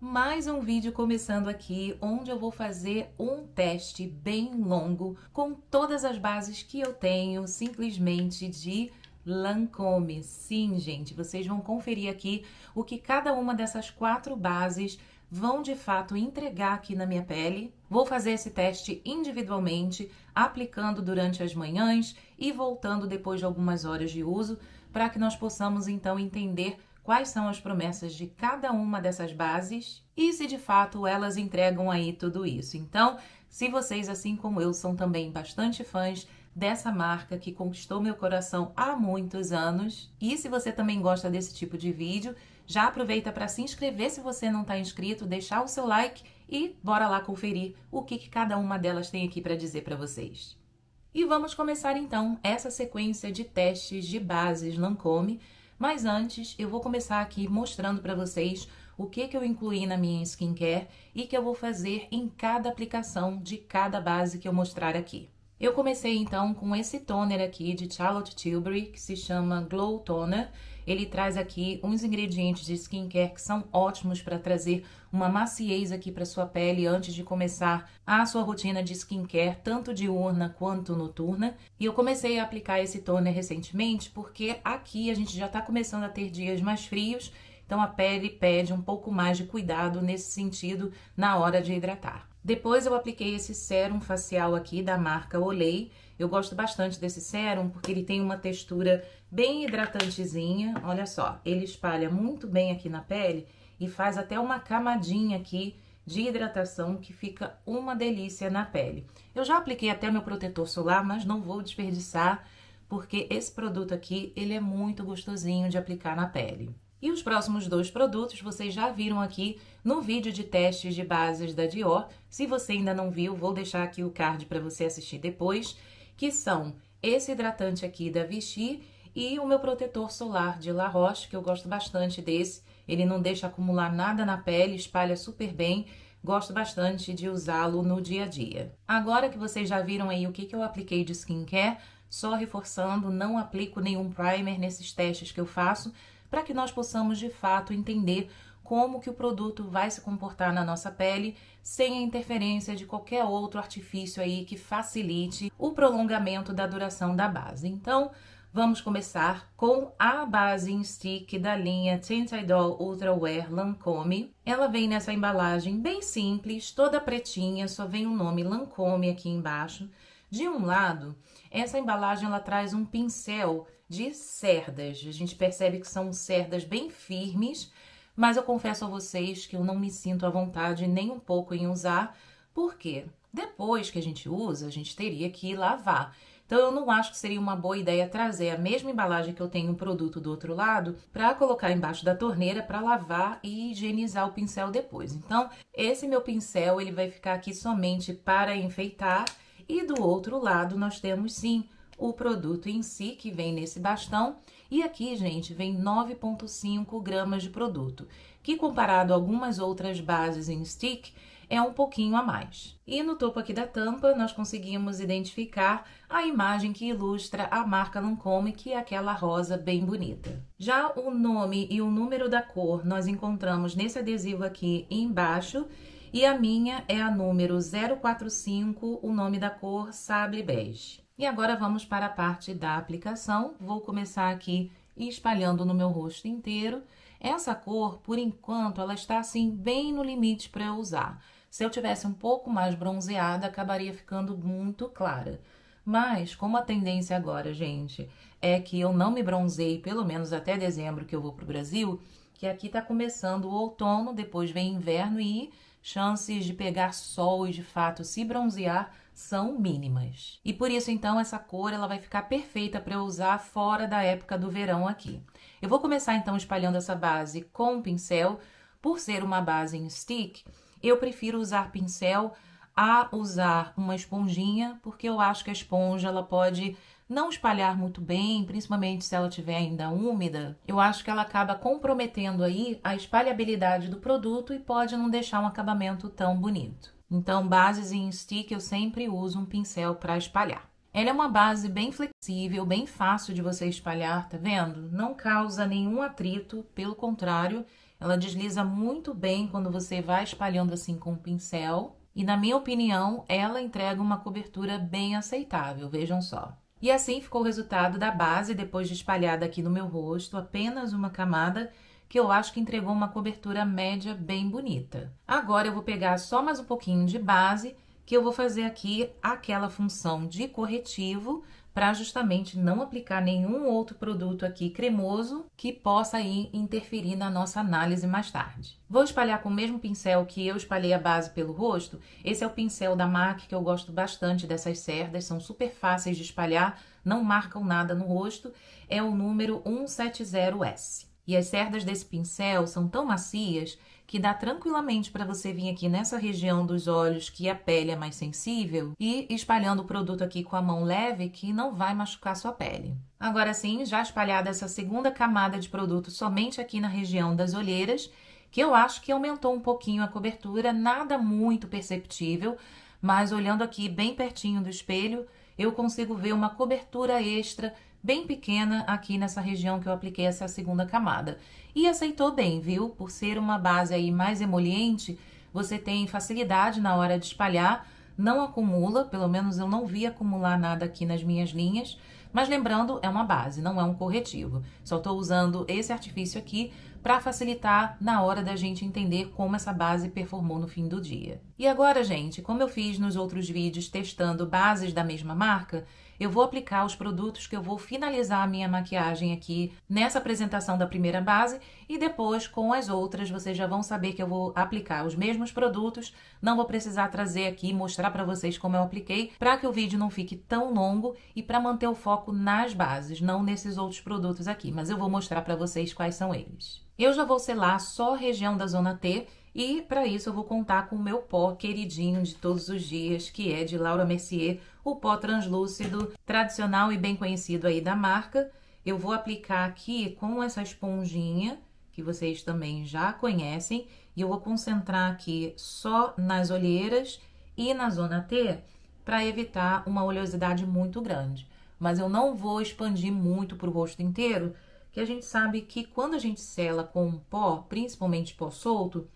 Mais um vídeo começando aqui, onde eu vou fazer um teste bem longo com todas as bases que eu tenho, simplesmente de Lancôme. Sim, gente, vocês vão conferir aqui o que cada uma dessas 4 bases vão de fato entregar aqui na minha pele. Vou fazer esse teste individualmente, aplicando durante as manhãs e voltando depois de algumas horas de uso, para que nós possamos então entender quais são as promessas de cada uma dessas bases e se de fato elas entregam aí tudo isso. Então, se vocês, assim como eu, são também bastante fãs dessa marca que conquistou meu coração há muitos anos, e se você também gosta desse tipo de vídeo, já aproveita para se inscrever se você não está inscrito, deixar o seu like e bora lá conferir o que cada uma delas tem aqui para dizer para vocês. E vamos começar então essa sequência de testes de bases Lancôme. Mas antes, eu vou começar aqui mostrando para vocês o que eu incluí na minha skincare e que eu vou fazer em cada aplicação de cada base que eu mostrar aqui. Eu comecei então com esse toner aqui de Charlotte Tilbury, que se chama Glow Toner. Ele traz aqui uns ingredientes de skincare que são ótimos para trazer uma maciez aqui para sua pele antes de começar a sua rotina de skincare, tanto diurna quanto noturna. E eu comecei a aplicar esse toner recentemente porque aqui a gente já está começando a ter dias mais frios, então a pele pede um pouco mais de cuidado nesse sentido na hora de hidratar. Depois eu apliquei esse sérum facial aqui da marca Olay. Eu gosto bastante desse sérum porque ele tem uma textura bem hidratantezinha. Olha só, ele espalha muito bem aqui na pele e faz até uma camadinha aqui de hidratação que fica uma delícia na pele. Eu já apliquei até meu protetor solar, mas não vou desperdiçar porque esse produto aqui, ele é muito gostosinho de aplicar na pele. E os próximos 2 produtos vocês já viram aqui no vídeo de testes de bases da Dior. Se você ainda não viu, vou deixar aqui o card para você assistir depois, que são esse hidratante aqui da Vichy e o meu protetor solar de La Roche, que eu gosto bastante desse. Ele não deixa acumular nada na pele, espalha super bem. Gosto bastante de usá-lo no dia a dia. Agora que vocês já viram aí o que eu apliquei de skincare, só reforçando, não aplico nenhum primer nesses testes que eu faço, para que nós possamos de fato entender como que o produto vai se comportar na nossa pele, sem a interferência de qualquer outro artifício aí que facilite o prolongamento da duração da base. Então, vamos começar com a base em stick da linha Tint Idol Ultra Wear Lancôme. Ela vem nessa embalagem bem simples, toda pretinha, só vem o nome Lancôme aqui embaixo. De um lado, essa embalagem ela traz um pincel de cerdas. A gente percebe que são cerdas bem firmes, mas eu confesso a vocês que eu não me sinto à vontade nem um pouco em usar, porque depois que a gente usa, a gente teria que lavar. Então, eu não acho que seria uma boa ideia trazer a mesma embalagem que eu tenho um produto do outro lado para colocar embaixo da torneira para lavar e higienizar o pincel depois. Então, esse meu pincel ele vai ficar aqui somente para enfeitar e do outro lado nós temos sim o produto em si, que vem nesse bastão. E aqui, gente, vem 9,5 gramas de produto, que comparado a algumas outras bases em stick, é um pouquinho a mais. E no topo aqui da tampa, nós conseguimos identificar a imagem que ilustra a marca Lancôme, que é aquela rosa bem bonita. Já o nome e o número da cor nós encontramos nesse adesivo aqui embaixo, e a minha é a número 045, o nome da cor Sable Beige. E agora vamos para a parte da aplicação. Vou começar aqui espalhando no meu rosto inteiro. Essa cor, por enquanto, ela está assim bem no limite para eu usar. Se eu tivesse um pouco mais bronzeada, acabaria ficando muito clara. Mas, como a tendência agora, gente, é que eu não me bronzeie, pelo menos até dezembro que eu vou para o Brasil, que aqui tá começando o outono, depois vem inverno e chances de pegar sol e de fato se bronzear são mínimas. E por isso, então, essa cor ela vai ficar perfeita para eu usar fora da época do verão aqui. Eu vou começar, então, espalhando essa base com o pincel. Por ser uma base em stick, eu prefiro usar pincel a usar uma esponjinha, porque eu acho que a esponja ela pode não espalhar muito bem, principalmente se ela estiver ainda úmida. Eu acho que ela acaba comprometendo aí a espalhabilidade do produto e pode não deixar um acabamento tão bonito. Então, bases em stick eu sempre uso um pincel para espalhar. Ela é uma base bem flexível, bem fácil de você espalhar, tá vendo? Não causa nenhum atrito, pelo contrário, Ela desliza muito bem quando você vai espalhando assim com o pincel. E na minha opinião, ela entrega uma cobertura bem aceitável, vejam só. E assim ficou o resultado da base depois de espalhada aqui no meu rosto, apenas uma camada que eu acho que entregou uma cobertura média bem bonita. Agora eu vou pegar só mais um pouquinho de base, que eu vou fazer aqui aquela função de corretivo para justamente não aplicar nenhum outro produto aqui cremoso que possa aí interferir na nossa análise mais tarde. Vou espalhar com o mesmo pincel que eu espalhei a base pelo rosto. Esse é o pincel da MAC, que eu gosto bastante dessas cerdas, são super fáceis de espalhar, não marcam nada no rosto. É o número 170S. E as cerdas desse pincel são tão macias que dá tranquilamente para você vir aqui nessa região dos olhos que a pele é mais sensível e espalhando o produto aqui com a mão leve que não vai machucar sua pele. Agora sim, já espalhada essa segunda camada de produto somente aqui na região das olheiras, que eu acho que aumentou um pouquinho a cobertura, nada muito perceptível, mas olhando aqui bem pertinho do espelho, eu consigo ver uma cobertura extra bem pequena aqui nessa região que eu apliquei essa segunda camada. E aceitou bem, viu? Por ser uma base aí mais emoliente, você tem facilidade na hora de espalhar, não acumula, pelo menos eu não vi acumular nada aqui nas minhas linhas, mas lembrando, é uma base, não é um corretivo. Só estou usando esse artifício aqui para facilitar na hora da gente entender como essa base performou no fim do dia. E agora, gente, como eu fiz nos outros vídeos testando bases da mesma marca, eu vou aplicar os produtos que eu vou finalizar a minha maquiagem aqui nessa apresentação da primeira base e depois com as outras vocês já vão saber que eu vou aplicar os mesmos produtos, não vou precisar trazer aqui e mostrar para vocês como eu apliquei, para que o vídeo não fique tão longo e para manter o foco nas bases, não nesses outros produtos aqui, mas eu vou mostrar para vocês quais são eles. Eu já vou selar só a região da zona T e para isso eu vou contar com o meu pó queridinho de todos os dias, que é de Laura Mercier, o pó translúcido tradicional e bem conhecido aí da marca. Eu vou aplicar aqui com essa esponjinha, que vocês também já conhecem, e eu vou concentrar aqui só nas olheiras e na zona T, para evitar uma oleosidade muito grande. Mas eu não vou expandir muito para o rosto inteiro, que a gente sabe que quando a gente sela com pó, principalmente pó solto,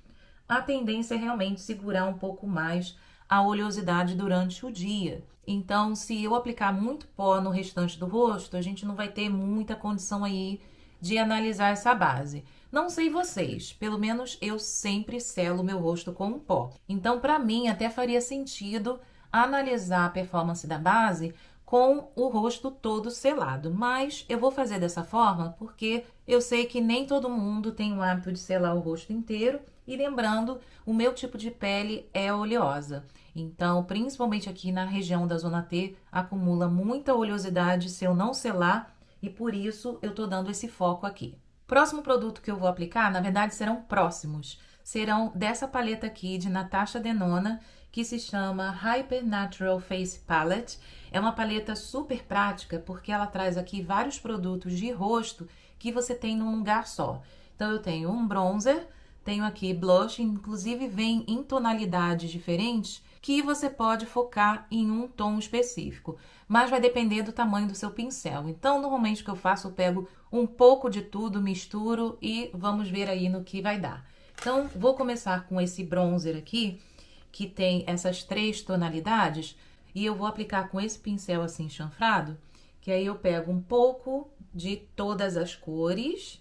a tendência é realmente segurar um pouco mais a oleosidade durante o dia. Então, se eu aplicar muito pó no restante do rosto, a gente não vai ter muita condição aí de analisar essa base. Não sei vocês, pelo menos eu sempre selo meu rosto com pó. Então, para mim, até faria sentido analisar a performance da base com o rosto todo selado, mas eu vou fazer dessa forma porque eu sei que nem todo mundo tem o hábito de selar o rosto inteiro e lembrando, o meu tipo de pele é oleosa, então principalmente aqui na região da zona T acumula muita oleosidade se eu não selar e por isso eu tô dando esse foco aqui. Próximo produto que eu vou aplicar, na verdade serão próximos, serão dessa paleta aqui de Natasha Denona, que se chama Hyper Natural Face Palette. É uma paleta super prática, porque ela traz aqui vários produtos de rosto que você tem num lugar só. Então, eu tenho um bronzer, tenho aqui blush, inclusive vem em tonalidades diferentes, que você pode focar em um tom específico, mas vai depender do tamanho do seu pincel. Então, normalmente o que eu faço, eu pego um pouco de tudo, misturo e vamos ver aí no que vai dar. Então, vou começar com esse bronzer aqui, que tem essas 3 tonalidades, e eu vou aplicar com esse pincel assim chanfrado, que aí eu pego um pouco de todas as cores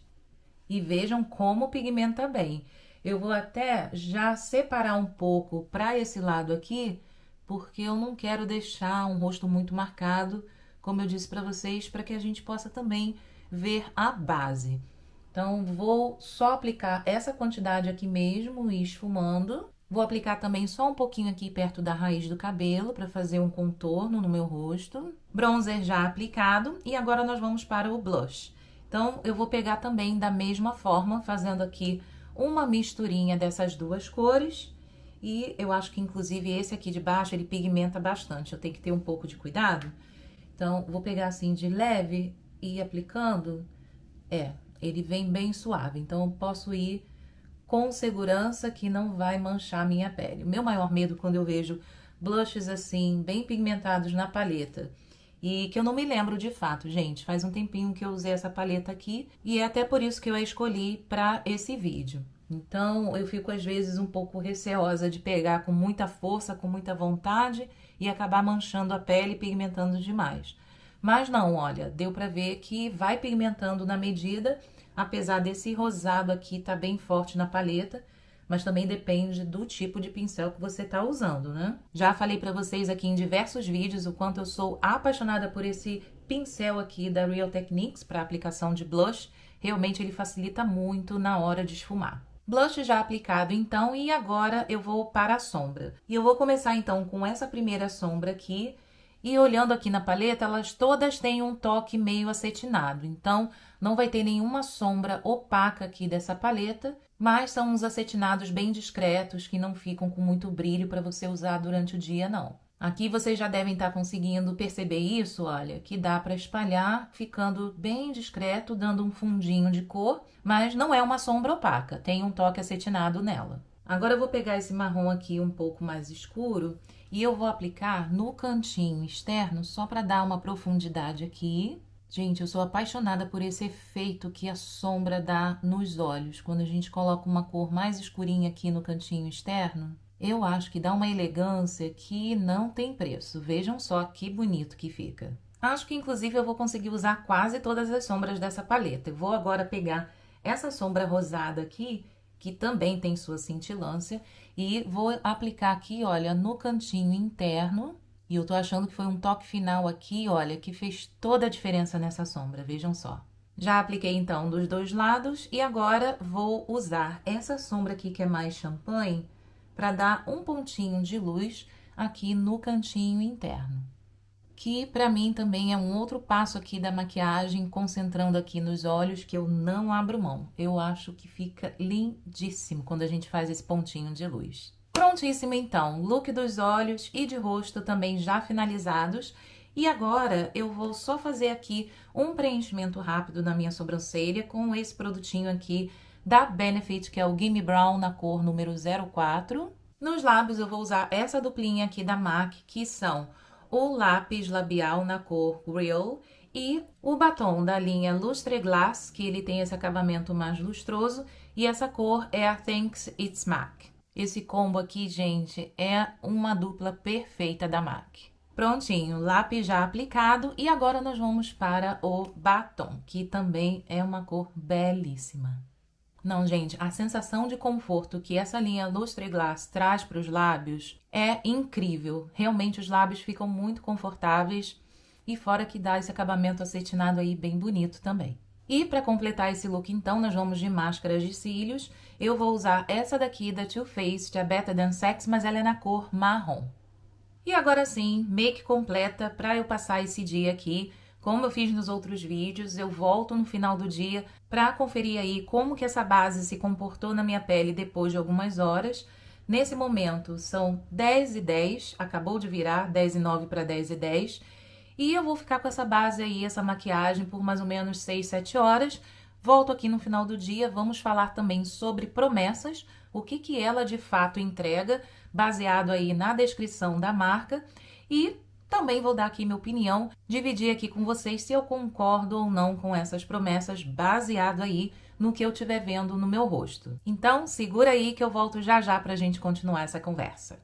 e vejam como pigmenta bem. Eu vou até já separar um pouco para esse lado aqui, porque eu não quero deixar um rosto muito marcado, como eu disse para vocês, para que a gente possa também ver a base. Então, vou só aplicar essa quantidade aqui mesmo e esfumando. Vou aplicar também só um pouquinho aqui perto da raiz do cabelo para fazer um contorno no meu rosto. Bronzer já aplicado e agora nós vamos para o blush. Então, eu vou pegar também da mesma forma, fazendo aqui uma misturinha dessas 2 cores. E eu acho que inclusive esse aqui de baixo, ele pigmenta bastante, eu tenho que ter um pouco de cuidado. Então, vou pegar assim de leve e ir aplicando. Ele vem bem suave, então eu posso ir com segurança que não vai manchar minha pele. O meu maior medo quando eu vejo blushes assim, bem pigmentados na paleta, e que eu não me lembro de fato, gente. Faz um tempinho que eu usei essa paleta aqui e é até por isso que eu a escolhi para esse vídeo. Então, eu fico às vezes um pouco receosa de pegar com muita força, com muita vontade e acabar manchando a pele e pigmentando demais. Mas não, olha, deu pra ver que vai pigmentando na medida, apesar desse rosado aqui tá bem forte na paleta, mas também depende do tipo de pincel que você tá usando, né? Já falei pra vocês aqui em diversos vídeos o quanto eu sou apaixonada por esse pincel aqui da Real Techniques para aplicação de blush. Realmente ele facilita muito na hora de esfumar. Blush já aplicado então, e agora eu vou para a sombra. E eu vou começar então com essa primeira sombra aqui, e olhando aqui na paleta, elas todas têm um toque meio acetinado. Então, não vai ter nenhuma sombra opaca aqui dessa paleta, mas são uns acetinados bem discretos, que não ficam com muito brilho para você usar durante o dia, não. Aqui vocês já devem estar conseguindo perceber isso, olha, que dá para espalhar ficando bem discreto, dando um fundinho de cor, mas não é uma sombra opaca, tem um toque acetinado nela. Agora eu vou pegar esse marrom aqui um pouco mais escuro e eu vou aplicar no cantinho externo só para dar uma profundidade aqui. Gente, eu sou apaixonada por esse efeito que a sombra dá nos olhos, quando a gente coloca uma cor mais escurinha aqui no cantinho externo. Eu acho que dá uma elegância que não tem preço. Vejam só que bonito que fica. Acho que, inclusive, eu vou conseguir usar quase todas as sombras dessa paleta. Eu vou agora pegar essa sombra rosada aqui, que também tem sua cintilância, e vou aplicar aqui, olha, no cantinho interno. E eu tô achando que foi um toque final aqui, olha, que fez toda a diferença nessa sombra. Vejam só. Já apliquei, então, dos dois lados. E agora vou usar essa sombra aqui, que é mais champanhe, para dar um pontinho de luz aqui no cantinho interno. Que para mim também é um outro passo aqui da maquiagem, concentrando aqui nos olhos, que eu não abro mão. Eu acho que fica lindíssimo quando a gente faz esse pontinho de luz. Prontíssimo então, look dos olhos e de rosto também já finalizados. E agora eu vou só fazer aqui um preenchimento rápido na minha sobrancelha com esse produtinho aqui da Benefit, que é o Gimme Brown na cor número 04. Nos lábios eu vou usar essa duplinha aqui da MAC, que são o lápis labial na cor Real e o batom da linha Lustre Glass, que ele tem esse acabamento mais lustroso, e essa cor é a Thanks It's MAC. Esse combo aqui, gente, é uma dupla perfeita da MAC. Prontinho, lápis já aplicado, e agora nós vamos para o batom, que também é uma cor belíssima. Não, gente, a sensação de conforto que essa linha Lustre Glass traz para os lábios é incrível. Realmente os lábios ficam muito confortáveis e fora que dá esse acabamento acetinado aí bem bonito também. E para completar esse look, então, nós vamos de máscaras de cílios. Eu vou usar essa daqui da Too Faced, a Better Than Sex, mas ela é na cor marrom. E agora sim, make completa para eu passar esse dia aqui. Como eu fiz nos outros vídeos, eu volto no final do dia para conferir aí como que essa base se comportou na minha pele depois de algumas horas. Nesse momento são 10h10, acabou de virar 10h09 para 10h10. E eu vou ficar com essa base aí, essa maquiagem, por mais ou menos 6, 7 horas. Volto aqui no final do dia, vamos falar também sobre promessas, o que ela de fato entrega, baseado aí na descrição da marca. E também vou dar aqui minha opinião, dividir aqui com vocês se eu concordo ou não com essas promessas, baseado aí no que eu estiver vendo no meu rosto. Então, segura aí que eu volto já já pra gente continuar essa conversa.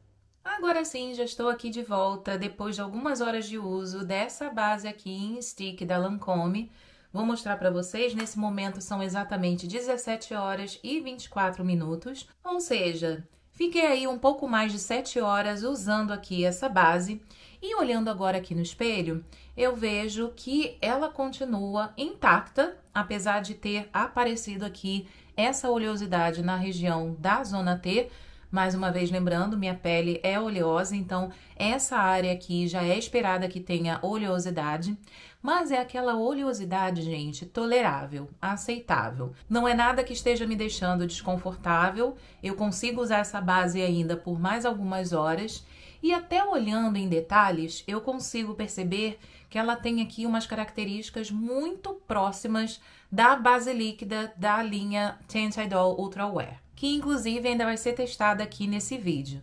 Agora sim, já estou aqui de volta, depois de algumas horas de uso dessa base aqui em stick da Lancôme. Vou mostrar pra vocês, nesse momento são exatamente 17 horas e 24 minutos, ou seja, fiquei aí um pouco mais de 7 horas usando aqui essa base. E olhando agora aqui no espelho, eu vejo que ela continua intacta, apesar de ter aparecido aqui essa oleosidade na região da zona T. Mais uma vez lembrando, minha pele é oleosa, então essa área aqui já é esperada que tenha oleosidade. Mas é aquela oleosidade, gente, tolerável, aceitável. Não é nada que esteja me deixando desconfortável. Eu consigo usar essa base ainda por mais algumas horas. E até olhando em detalhes, eu consigo perceber que ela tem aqui umas características muito próximas da base líquida da linha Tint Idol Ultra Wear, que inclusive ainda vai ser testada aqui nesse vídeo.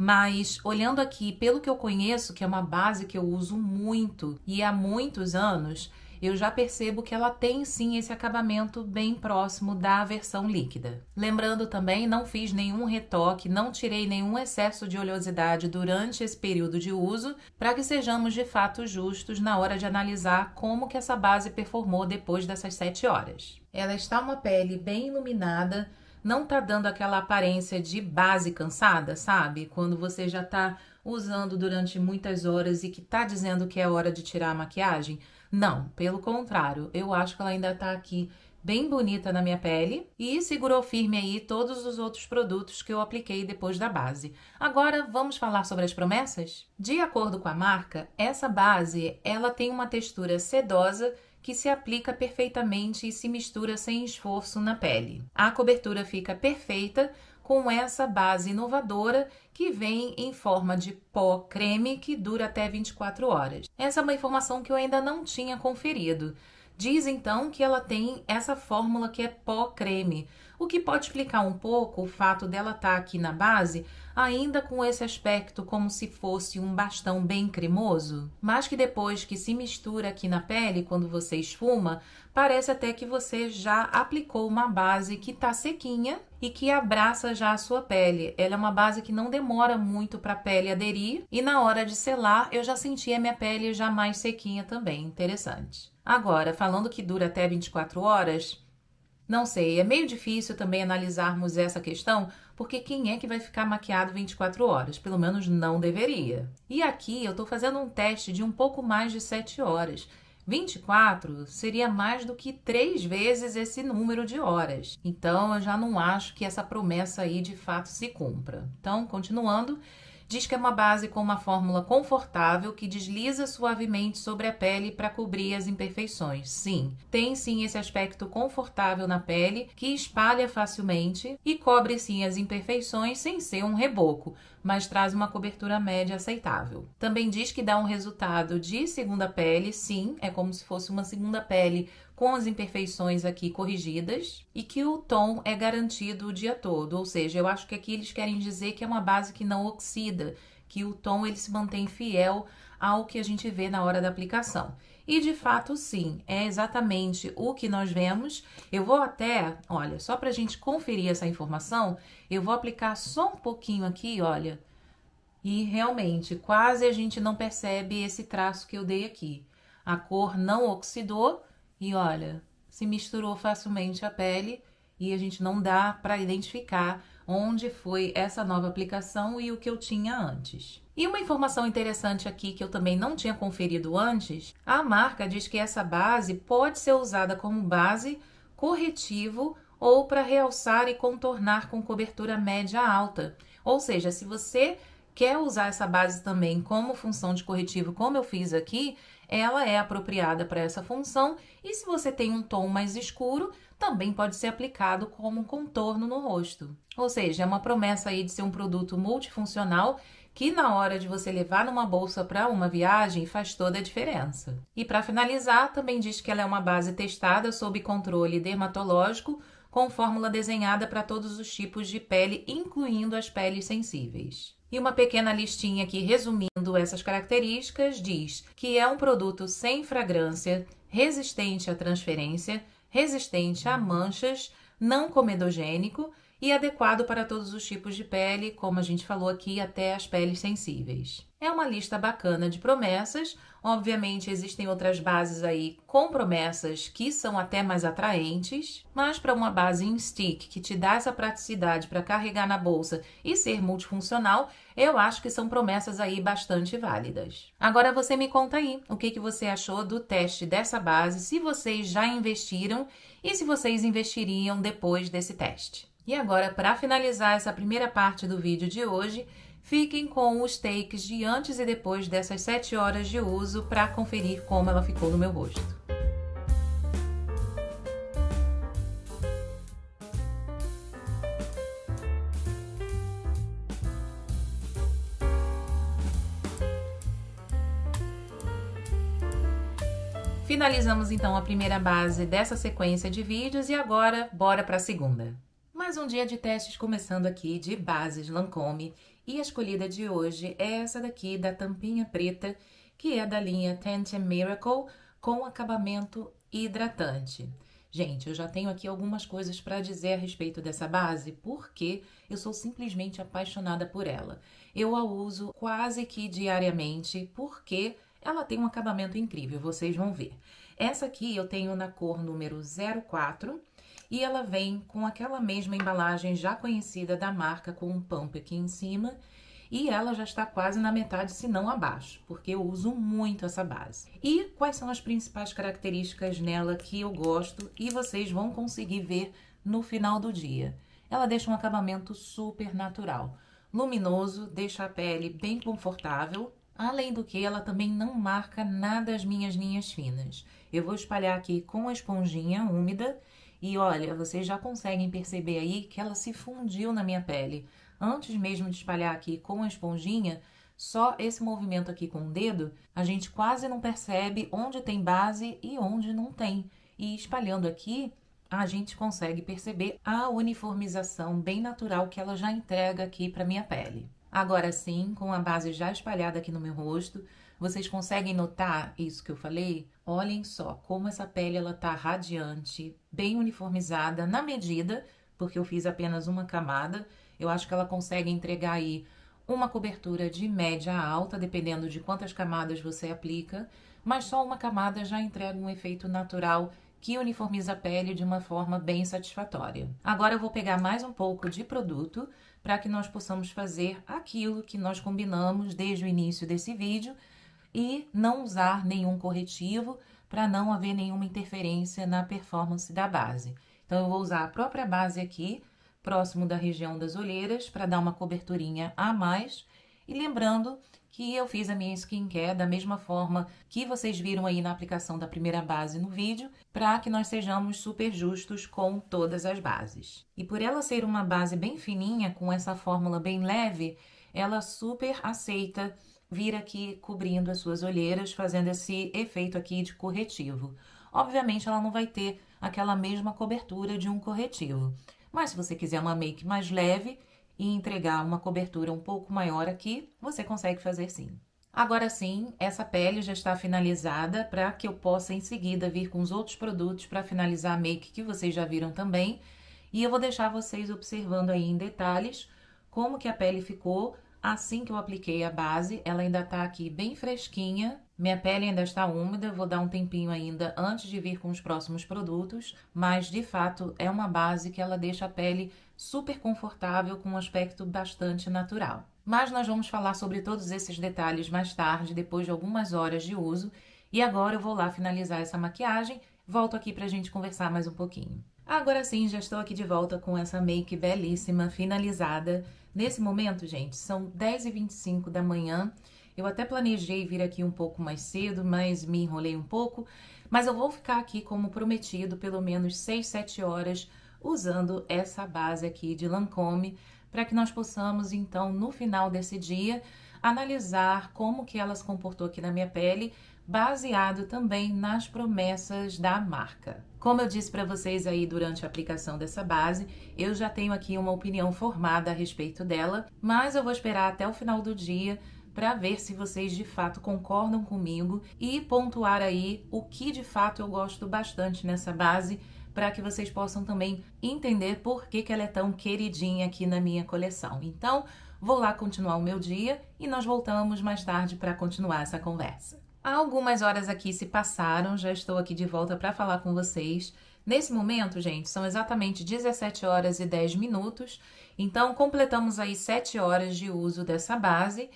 Mas olhando aqui, pelo que eu conheço, que é uma base que eu uso muito e há muitos anos, eu já percebo que ela tem sim esse acabamento bem próximo da versão líquida. Lembrando também, não fiz nenhum retoque, não tirei nenhum excesso de oleosidade durante esse período de uso, para que sejamos de fato justos na hora de analisar como que essa base performou depois dessas 7 horas. Ela está uma pele bem iluminada, não tá dando aquela aparência de base cansada, sabe? Quando você já tá usando durante muitas horas e que tá dizendo que é hora de tirar a maquiagem. Não, pelo contrário, eu acho que ela ainda tá aqui bem bonita na minha pele e segurou firme aí todos os outros produtos que eu apliquei depois da base. Agora, vamos falar sobre as promessas? De acordo com a marca, essa base, ela tem uma textura sedosa que se aplica perfeitamente e se mistura sem esforço na pele. A cobertura fica perfeita com essa base inovadora que vem em forma de pó creme que dura até 24 horas. Essa é uma informação que eu ainda não tinha conferido. Diz então que ela tem essa fórmula que é pó creme, o que pode explicar um pouco o fato dela estar aqui na base ainda com esse aspecto como se fosse um bastão bem cremoso, mas que depois que se mistura aqui na pele, quando você esfuma, parece até que você já aplicou uma base que está sequinha e que abraça já a sua pele. Ela é uma base que não demora muito para a pele aderir e na hora de selar eu já senti a minha pele já mais sequinha também, interessante. Agora, falando que dura até 24 horas, não sei, é meio difícil também analisarmos essa questão, porque quem é que vai ficar maquiado 24 horas? Pelo menos não deveria. E aqui eu tô fazendo um teste de um pouco mais de 7 horas. 24 seria mais do que 3 vezes esse número de horas. Então, eu já não acho que essa promessa aí de fato se cumpra. Então, continuando, diz que é uma base com uma fórmula confortável que desliza suavemente sobre a pele para cobrir as imperfeições. Sim, tem sim esse aspecto confortável na pele que espalha facilmente e cobre sim as imperfeições sem ser um reboco, mas traz uma cobertura média aceitável. Também diz que dá um resultado de segunda pele, sim, é como se fosse uma segunda pele com as imperfeições aqui corrigidas e que o tom é garantido o dia todo, ou seja, eu acho que aqui eles querem dizer que é uma base que não oxida, que o tom ele se mantém fiel ao que a gente vê na hora da aplicação. E de fato sim, é exatamente o que nós vemos. Eu vou até, olha, só pra gente conferir essa informação, eu vou aplicar só um pouquinho aqui, olha, e realmente quase a gente não percebe esse traço que eu dei aqui. A cor não oxidou e olha, se misturou facilmente a pele e a gente não dá para identificar onde foi essa nova aplicação e o que eu tinha antes. E uma informação interessante aqui que eu também não tinha conferido antes, a marca diz que essa base pode ser usada como base, corretivo ou para realçar e contornar com cobertura média alta. Ou seja, se você quer usar essa base também como função de corretivo, como eu fiz aqui, ela é apropriada para essa função e se você tem um tom mais escuro, também pode ser aplicado como um contorno no rosto. Ou seja, é uma promessa aí de ser um produto multifuncional que na hora de você levar numa bolsa para uma viagem faz toda a diferença. E para finalizar, também diz que ela é uma base testada sob controle dermatológico, com fórmula desenhada para todos os tipos de pele, incluindo as peles sensíveis. E uma pequena listinha aqui resumindo essas características diz que é um produto sem fragrância, resistente à transferência, resistente a manchas, não comedogênico e adequado para todos os tipos de pele, como a gente falou aqui, até as peles sensíveis. É uma lista bacana de promessas. Obviamente existem outras bases aí com promessas que são até mais atraentes, mas para uma base em stick que te dá essa praticidade para carregar na bolsa e ser multifuncional, eu acho que são promessas aí bastante válidas. Agora você me conta aí o que você achou do teste dessa base, se vocês já investiram e se vocês investiriam depois desse teste. E agora, para finalizar essa primeira parte do vídeo de hoje, fiquem com os takes de antes e depois dessas 7 horas de uso para conferir como ela ficou no meu rosto. Finalizamos então a primeira base dessa sequência de vídeos e agora bora para a segunda. Mas Mais um dia de testes começando aqui de bases Lancôme e a escolhida de hoje é essa daqui da tampinha preta, que é da linha Tint Miracle com acabamento hidratante. Gente, eu já tenho aqui algumas coisas para dizer a respeito dessa base, porque eu sou simplesmente apaixonada por ela. Eu a uso quase que diariamente, porque ela tem um acabamento incrível, vocês vão ver. Essa aqui eu tenho na cor número 04 e ela vem com aquela mesma embalagem já conhecida da marca, com um pump aqui em cima. E ela já está quase na metade, se não abaixo, porque eu uso muito essa base. E quais são as principais características nela que eu gosto e vocês vão conseguir ver no final do dia. Ela deixa um acabamento super natural, luminoso, deixa a pele bem confortável. Além do que, ela também não marca nada as minhas linhas finas. Eu vou espalhar aqui com a esponjinha úmida e olha, vocês já conseguem perceber aí que ela se fundiu na minha pele. Antes mesmo de espalhar aqui com a esponjinha, só esse movimento aqui com o dedo, a gente quase não percebe onde tem base e onde não tem. E espalhando aqui, a gente consegue perceber a uniformização bem natural que ela já entrega aqui para minha pele. Agora sim, com a base já espalhada aqui no meu rosto, vocês conseguem notar isso que eu falei? Olhem só como essa pele ela tá radiante, bem uniformizada na medida, porque eu fiz apenas uma camada. Eu acho que ela consegue entregar aí uma cobertura de média a alta, dependendo de quantas camadas você aplica, mas só uma camada já entrega um efeito natural que uniformiza a pele de uma forma bem satisfatória. Agora eu vou pegar mais um pouco de produto para que nós possamos fazer aquilo que nós combinamos desde o início desse vídeo e não usar nenhum corretivo para não haver nenhuma interferência na performance da base. Então eu vou usar a própria base aqui, próximo da região das olheiras, para dar uma coberturinha a mais. E lembrando que eu fiz a minha skincare da mesma forma que vocês viram aí na aplicação da primeira base no vídeo, para que nós sejamos super justos com todas as bases. E por ela ser uma base bem fininha, com essa fórmula bem leve, ela super aceita vir aqui cobrindo as suas olheiras, fazendo esse efeito aqui de corretivo. Obviamente ela não vai ter aquela mesma cobertura de um corretivo. Mas se você quiser uma make mais leve e entregar uma cobertura um pouco maior aqui, você consegue fazer sim. Agora sim, essa pele já está finalizada para que eu possa em seguida vir com os outros produtos para finalizar a make que vocês já viram também. E eu vou deixar vocês observando aí em detalhes como que a pele ficou assim que eu apliquei a base. Ela ainda tá aqui bem fresquinha. Minha pele ainda está úmida, vou dar um tempinho ainda antes de vir com os próximos produtos, mas de fato é uma base que ela deixa a pele super confortável, com um aspecto bastante natural. Mas nós vamos falar sobre todos esses detalhes mais tarde, depois de algumas horas de uso. E agora eu vou lá finalizar essa maquiagem, volto aqui pra gente conversar mais um pouquinho. Agora sim, já estou aqui de volta com essa make belíssima, finalizada. Nesse momento, gente, são 10h25 da manhã. Eu até planejei vir aqui um pouco mais cedo, mas me enrolei um pouco. Mas eu vou ficar aqui, como prometido, pelo menos 6, 7 horas usando essa base aqui de Lancôme, para que nós possamos, então, no final desse dia, analisar como que ela se comportou aqui na minha pele, baseado também nas promessas da marca. Como eu disse para vocês aí durante a aplicação dessa base, eu já tenho aqui uma opinião formada a respeito dela, mas eu vou esperar até o final do dia para ver se vocês de fato concordam comigo e pontuar aí o que de fato eu gosto bastante nessa base, para que vocês possam também entender por que ela é tão queridinha aqui na minha coleção. Então, vou lá continuar o meu dia e nós voltamos mais tarde para continuar essa conversa. Algumas horas aqui se passaram, já estou aqui de volta para falar com vocês. Nesse momento, gente, são exatamente 17 horas e 10 minutos, então completamos aí 7 horas de uso dessa base,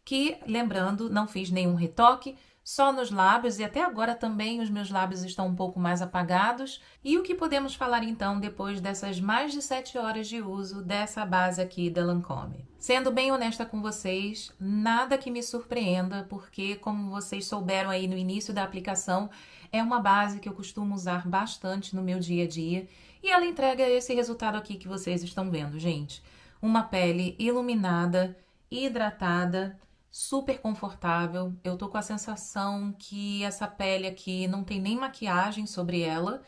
que, lembrando, não fiz nenhum retoque, só nos lábios, e até agora também os meus lábios estão um pouco mais apagados. E o que podemos falar então depois dessas mais de 7 horas de uso dessa base aqui da Lancôme? Sendo bem honesta com vocês, nada que me surpreenda, porque como vocês souberam aí no início da aplicação, é uma base que eu costumo usar bastante no meu dia a dia, e ela entrega esse resultado aqui que vocês estão vendo, gente. Uma pele iluminada, hidratada, super confortável. Eu tô com a sensação que essa pele aqui não tem nem maquiagem sobre ela.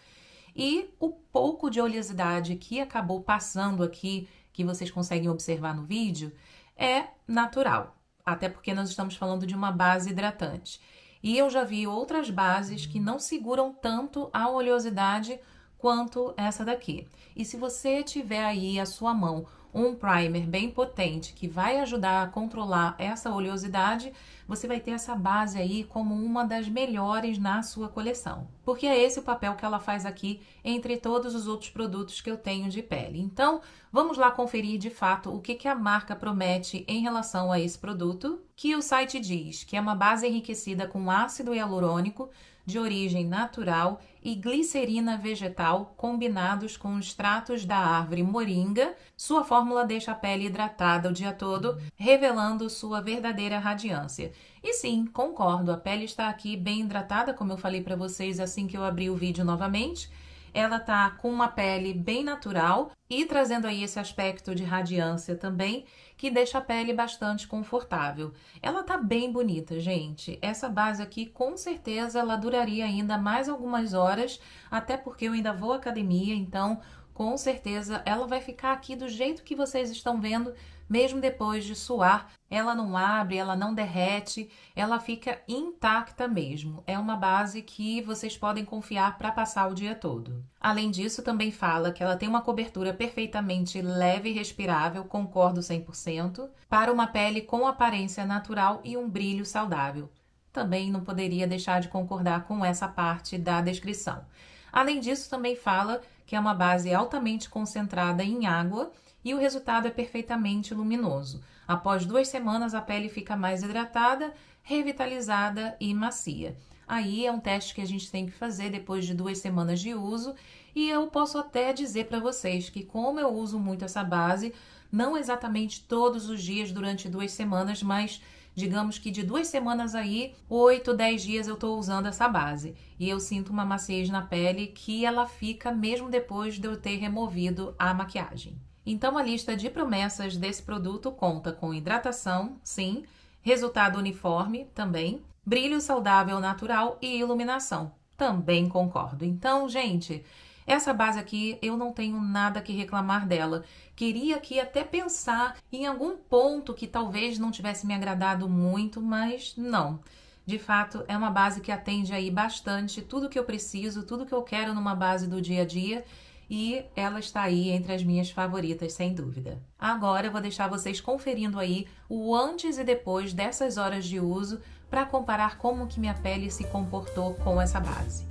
E o pouco de oleosidade que acabou passando aqui, que vocês conseguem observar no vídeo, é natural. Até porque nós estamos falando de uma base hidratante. E eu já vi outras bases que não seguram tanto a oleosidade quanto essa daqui. E se você tiver aí à sua mão um primer bem potente que vai ajudar a controlar essa oleosidade, você vai ter essa base aí como uma das melhores na sua coleção. Porque é esse o papel que ela faz aqui entre todos os outros produtos que eu tenho de pele. Então, vamos lá conferir de fato o que a marca promete em relação a esse produto, que o site diz que é uma base enriquecida com ácido hialurônico de origem natural e glicerina vegetal combinados com extratos da árvore moringa. Sua fórmula deixa a pele hidratada o dia todo, revelando sua verdadeira radiância. E sim, concordo, a pele está aqui bem hidratada, como eu falei para vocês assim que eu abri o vídeo novamente. Ela tá com uma pele bem natural e trazendo aí esse aspecto de radiância também, que deixa a pele bastante confortável. Ela tá bem bonita, gente. Essa base aqui, com certeza, ela duraria ainda mais algumas horas, até porque eu ainda vou à academia, então, com certeza, ela vai ficar aqui do jeito que vocês estão vendo, mesmo depois de suar. Ela não abre, ela não derrete, ela fica intacta mesmo. É uma base que vocês podem confiar para passar o dia todo. Além disso, também fala que ela tem uma cobertura perfeitamente leve e respirável, concordo 100%, para uma pele com aparência natural e um brilho saudável. Também não poderia deixar de concordar com essa parte da descrição. Além disso, também fala que é uma base altamente concentrada em água e o resultado é perfeitamente luminoso. Após 2 semanas, a pele fica mais hidratada, revitalizada e macia. Aí é um teste que a gente tem que fazer depois de 2 semanas de uso, e eu posso até dizer para vocês que, como eu uso muito essa base, não exatamente todos os dias durante 2 semanas, mas digamos que de 2 semanas aí, 8, 10 dias eu estou usando essa base. E eu sinto uma maciez na pele que ela fica mesmo depois de eu ter removido a maquiagem. Então, a lista de promessas desse produto conta com hidratação, sim, resultado uniforme, também, brilho saudável natural e iluminação. Também concordo. Então, gente, essa base aqui eu não tenho nada que reclamar dela. Queria aqui até pensar em algum ponto que talvez não tivesse me agradado muito, mas não. De fato, é uma base que atende aí bastante tudo que eu preciso, tudo que eu quero numa base do dia a dia. E ela está aí entre as minhas favoritas, sem dúvida. Agora eu vou deixar vocês conferindo aí o antes e depois dessas horas de uso para comparar como que minha pele se comportou com essa base.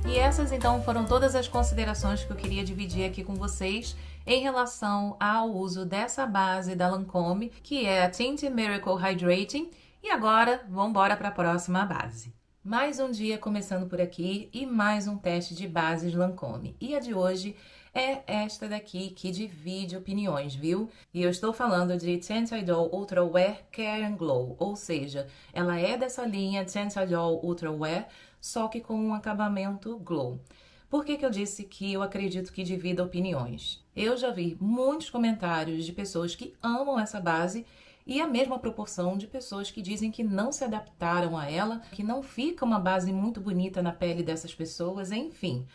E essas então foram todas as considerações que eu queria dividir aqui com vocês em relação ao uso dessa base da Lancôme, que é a Tint Miracle Hydrating. E agora, vamos embora para a próxima base. Mais um dia começando por aqui e mais um teste de bases Lancôme. E a de hoje é esta daqui que divide opiniões, viu? E eu estou falando de Tint Idol Ultra Wear Care and Glow, ou seja, ela é dessa linha Tint Idol Ultra Wear, só que com um acabamento glow. Por que eu disse que eu acredito que divida opiniões? Eu já vi muitos comentários de pessoas que amam essa base e a mesma proporção de pessoas que dizem que não se adaptaram a ela, que não fica uma base muito bonita na pele dessas pessoas, enfim.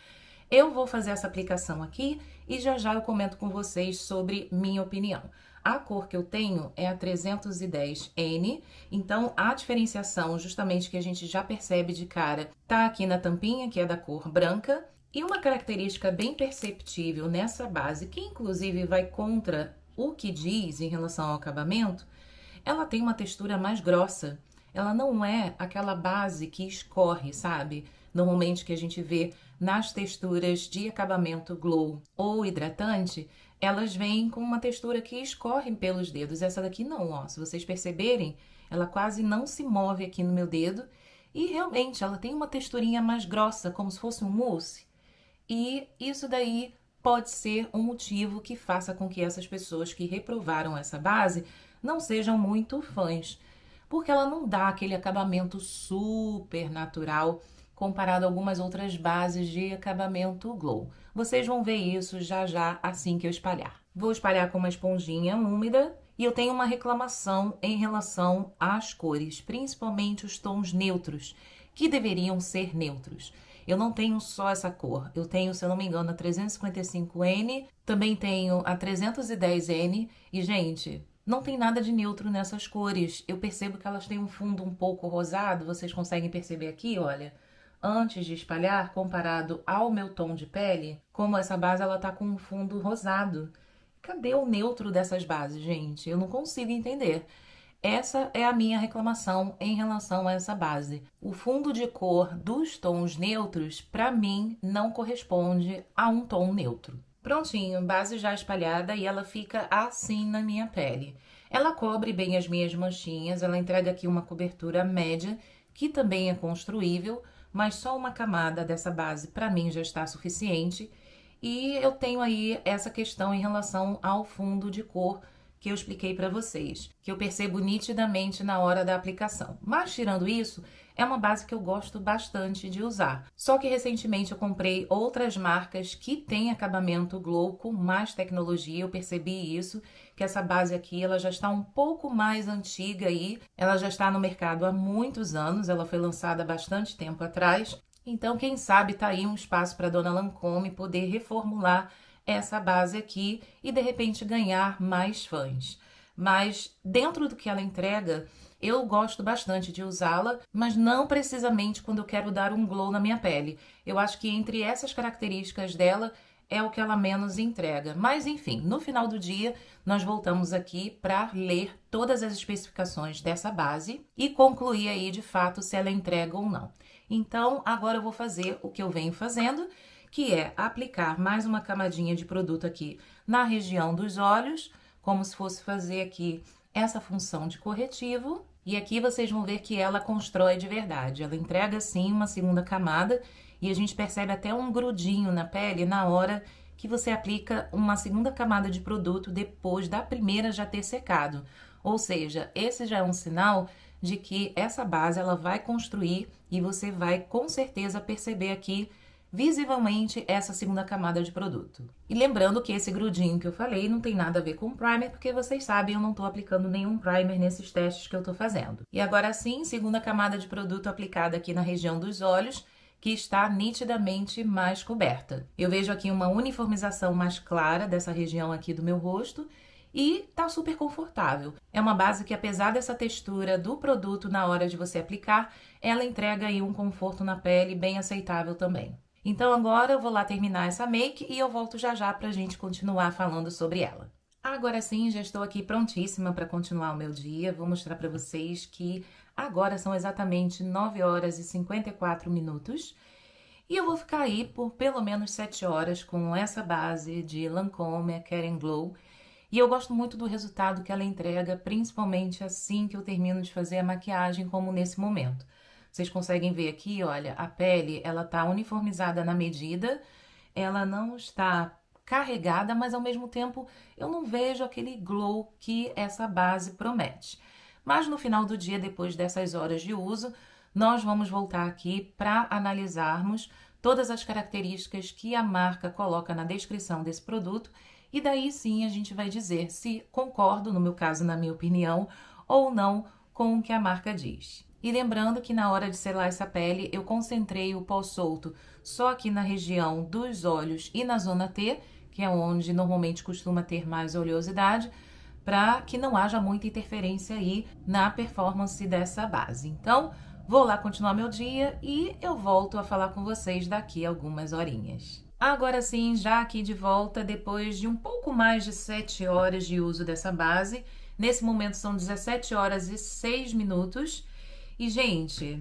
Eu vou fazer essa aplicação aqui e já já eu comento com vocês sobre minha opinião. A cor que eu tenho é a 310N, então a diferenciação justamente que a gente já percebe de cara tá aqui na tampinha, que é da cor branca. E uma característica bem perceptível nessa base, que inclusive vai contra o que diz em relação ao acabamento, ela tem uma textura mais grossa. Ela não é aquela base que escorre, sabe? Normalmente que a gente vê nas texturas de acabamento glow ou hidratante, elas vêm com uma textura que escorre pelos dedos. Essa daqui não, ó. Se vocês perceberem, ela quase não se move aqui no meu dedo. E realmente, ela tem uma texturinha mais grossa, como se fosse um mousse. E isso daí pode ser um motivo que faça com que essas pessoas que reprovaram essa base não sejam muito fãs. Porque ela não dá aquele acabamento super natural comparado a algumas outras bases de acabamento glow. Vocês vão ver isso já já assim que eu espalhar. Vou espalhar com uma esponjinha úmida e eu tenho uma reclamação em relação às cores, principalmente os tons neutros, que deveriam ser neutros. Eu não tenho só essa cor, eu tenho, se eu não me engano, a 355N, também tenho a 310N e, gente, não tem nada de neutro nessas cores. Eu percebo que elas têm um fundo um pouco rosado, vocês conseguem perceber aqui, olha, antes de espalhar, comparado ao meu tom de pele, como essa base ela tá com um fundo rosado. Cadê o neutro dessas bases, gente? Eu não consigo entender. Essa é a minha reclamação em relação a essa base. O fundo de cor dos tons neutros, para mim, não corresponde a um tom neutro. Prontinho, base já espalhada e ela fica assim na minha pele. Ela cobre bem as minhas manchinhas, ela entrega aqui uma cobertura média, que também é construível, mas só uma camada dessa base para mim já está suficiente. E eu tenho aí essa questão em relação ao fundo de cor que eu expliquei para vocês, que eu percebo nitidamente na hora da aplicação. Mas tirando isso, é uma base que eu gosto bastante de usar. Só que recentemente eu comprei outras marcas que têm acabamento glow com mais tecnologia. Eu percebi isso, que essa base aqui ela já está um pouco mais antiga aí. Ela já está no mercado há muitos anos, ela foi lançada há bastante tempo atrás. Então, quem sabe tá aí um espaço para a dona Lancôme poder reformular essa base aqui e de repente ganhar mais fãs. Mas dentro do que ela entrega, eu gosto bastante de usá-la, mas não precisamente quando eu quero dar um glow na minha pele. Eu acho que entre essas características dela é o que ela menos entrega. Mas enfim, no final do dia, nós voltamos aqui para ler todas as especificações dessa base e concluir aí de fato se ela entrega ou não. Então, agora eu vou fazer o que eu venho fazendo, que é aplicar mais uma camadinha de produto aqui na região dos olhos, como se fosse fazer aqui essa função de corretivo. E aqui vocês vão ver que ela constrói de verdade. Ela entrega, sim, uma segunda camada e a gente percebe até um grudinho na pele na hora que você aplica uma segunda camada de produto depois da primeira já ter secado. Ou seja, esse já é um sinal de que essa base ela vai construir e você vai com certeza perceber aqui visivelmente essa segunda camada de produto. E lembrando que esse grudinho que eu falei não tem nada a ver com primer, porque vocês sabem, eu não tô aplicando nenhum primer nesses testes que eu tô fazendo. E agora sim, segunda camada de produto aplicada aqui na região dos olhos, que está nitidamente mais coberta. Eu vejo aqui uma uniformização mais clara dessa região aqui do meu rosto e tá super confortável. É uma base que, apesar dessa textura do produto na hora de você aplicar, ela entrega aí um conforto na pele bem aceitável também. Então agora eu vou lá terminar essa make e eu volto já já pra gente continuar falando sobre ela. Agora sim, já estou aqui prontíssima para continuar o meu dia. Vou mostrar para vocês que agora são exatamente 9 horas e 54 minutos. E eu vou ficar aí por pelo menos 7 horas com essa base de Lancôme, a Care & Glow. E eu gosto muito do resultado que ela entrega, principalmente assim que eu termino de fazer a maquiagem, como nesse momento. Vocês conseguem ver aqui, olha, a pele, ela tá uniformizada na medida, ela não está carregada, mas ao mesmo tempo eu não vejo aquele glow que essa base promete. Mas no final do dia, depois dessas horas de uso, nós vamos voltar aqui para analisarmos todas as características que a marca coloca na descrição desse produto e daí sim a gente vai dizer se concordo, no meu caso, na minha opinião, ou não com o que a marca diz. E lembrando que na hora de selar essa pele, eu concentrei o pó solto só aqui na região dos olhos e na zona T, que é onde normalmente costuma ter mais oleosidade, para que não haja muita interferência aí na performance dessa base. Então, vou lá continuar meu dia e eu volto a falar com vocês daqui a algumas horinhas. Agora sim, já aqui de volta, depois de um pouco mais de 7 horas de uso dessa base. Nesse momento são 17 horas e 6 minutos. E, gente,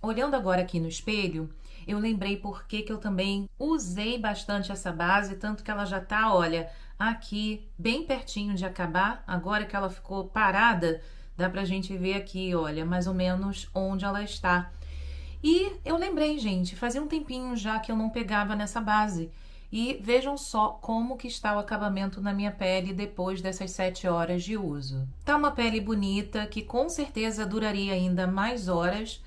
olhando agora aqui no espelho, eu lembrei porque eu também usei bastante essa base, tanto que ela já tá, olha, aqui bem pertinho de acabar. Agora que ela ficou parada, dá pra gente ver aqui, olha, mais ou menos onde ela está. E eu lembrei, gente, fazia um tempinho já que eu não pegava nessa base. E vejam só como que está o acabamento na minha pele depois dessas 7 horas de uso. Tá uma pele bonita, que com certeza duraria ainda mais horas.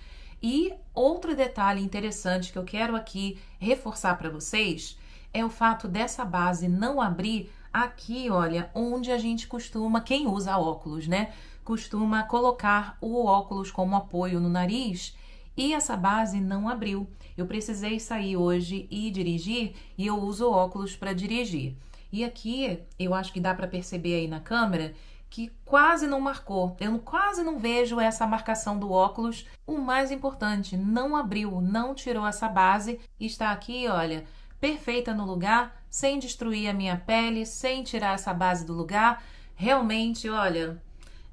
E outro detalhe interessante que eu quero aqui reforçar para vocês é o fato dessa base não abrir aqui, olha, onde a gente costuma, quem usa óculos, né, costuma colocar o óculos como apoio no nariz, e essa base não abriu. Eu precisei sair hoje e dirigir, e eu uso óculos para dirigir. E aqui, eu acho que dá para perceber aí na câmera que quase não marcou. Eu quase não vejo essa marcação do óculos. O mais importante, não abriu, não tirou essa base. Está aqui, olha, perfeita no lugar, sem destruir a minha pele, sem tirar essa base do lugar. Realmente, olha,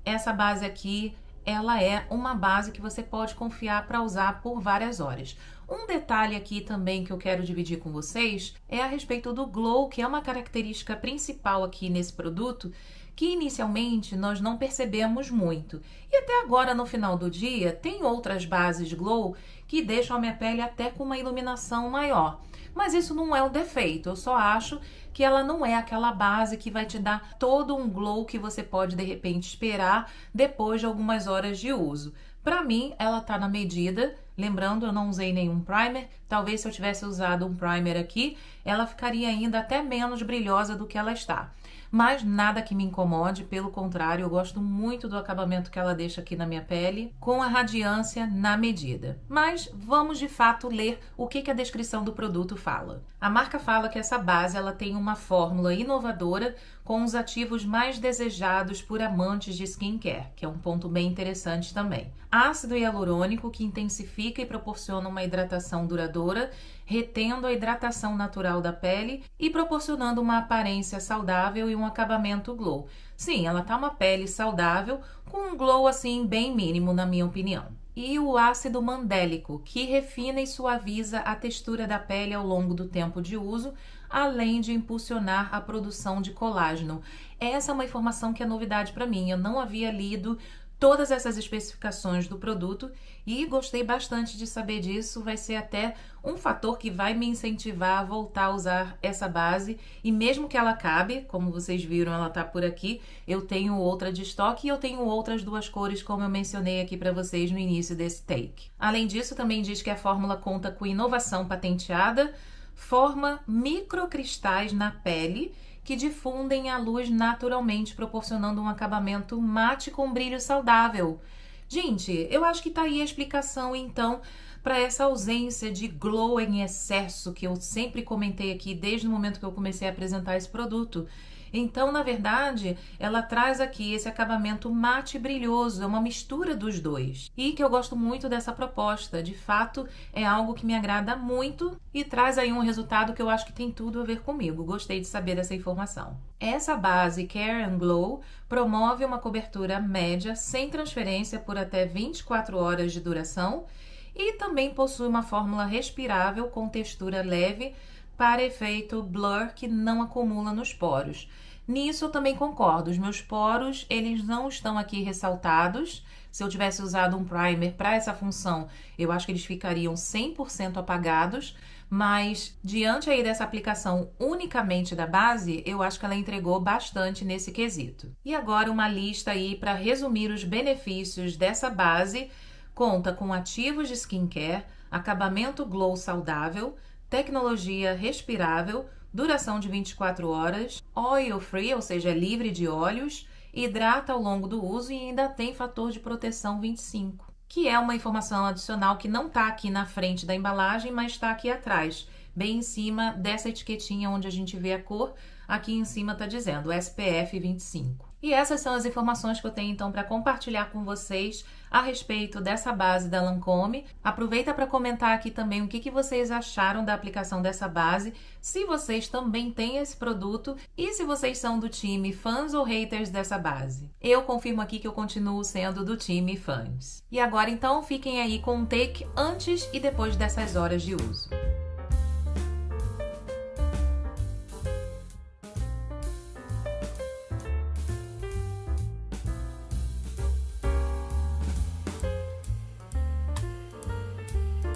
essa base aqui, ela é uma base que você pode confiar para usar por várias horas. Um detalhe aqui também que eu quero dividir com vocês é a respeito do glow, que é uma característica principal aqui nesse produto, que inicialmente nós não percebemos muito. E até agora, no final do dia, tem outras bases glow que deixam a minha pele até com uma iluminação maior. Mas isso não é um defeito, eu só acho que ela não é aquela base que vai te dar todo um glow que você pode, de repente, esperar depois de algumas horas de uso. Para mim, ela tá na medida. Lembrando, eu não usei nenhum primer. Talvez se eu tivesse usado um primer aqui, ela ficaria ainda até menos brilhosa do que ela está. Mas nada que me incomode, pelo contrário, eu gosto muito do acabamento que ela deixa aqui na minha pele, com a radiância na medida. Mas vamos de fato ler o que a descrição do produto fala. A marca fala que essa base ela tem uma fórmula inovadora com os ativos mais desejados por amantes de skincare, que é um ponto bem interessante também. Ácido hialurônico que intensifica e proporciona uma hidratação duradoura, retendo a hidratação natural da pele e proporcionando uma aparência saudável e um acabamento glow. Sim, ela tá uma pele saudável com um glow assim bem mínimo, na minha opinião. E o ácido mandélico, que refina e suaviza a textura da pele ao longo do tempo de uso, além de impulsionar a produção de colágeno. Essa é uma informação que é novidade para mim. Eu não havia lido todas essas especificações do produto e gostei bastante de saber disso. Vai ser até um fator que vai me incentivar a voltar a usar essa base, e mesmo que ela acabe, como vocês viram, ela tá por aqui, eu tenho outra de estoque e eu tenho outras duas cores, como eu mencionei aqui para vocês no início desse take. Além disso, também diz que a fórmula conta com inovação patenteada, forma microcristais na pele que difundem a luz naturalmente, proporcionando um acabamento mate com brilho saudável. Gente, eu acho que tá aí a explicação, então, para essa ausência de glow em excesso que eu sempre comentei aqui desde o momento que eu comecei a apresentar esse produto. Então, na verdade, ela traz aqui esse acabamento mate e brilhoso, é uma mistura dos dois. E que eu gosto muito dessa proposta, de fato, é algo que me agrada muito e traz aí um resultado que eu acho que tem tudo a ver comigo. Gostei de saber dessa informação. Essa base Care and Glow promove uma cobertura média sem transferência por até 24 horas de duração e também possui uma fórmula respirável com textura leve para efeito blur que não acumula nos poros. Nisso eu também concordo, os meus poros eles não estão aqui ressaltados. Se eu tivesse usado um primer para essa função, eu acho que eles ficariam 100% apagados, mas diante aí dessa aplicação unicamente da base, eu acho que ela entregou bastante nesse quesito. E agora uma lista aí para resumir os benefícios dessa base. Conta com ativos de skincare, acabamento glow saudável, tecnologia respirável, duração de 24 horas, oil free, ou seja, livre de óleos, hidrata ao longo do uso e ainda tem fator de proteção 25, que é uma informação adicional que não está aqui na frente da embalagem, mas está aqui atrás, bem em cima dessa etiquetinha onde a gente vê a cor. Aqui em cima está dizendo SPF 25. E essas são as informações que eu tenho então para compartilhar com vocês a respeito dessa base da Lancôme. Aproveita para comentar aqui também o que vocês acharam da aplicação dessa base, se vocês também têm esse produto e se vocês são do time fãs ou haters dessa base. Eu confirmo aqui que eu continuo sendo do time fãs. E agora então fiquem aí com um take antes e depois dessas horas de uso.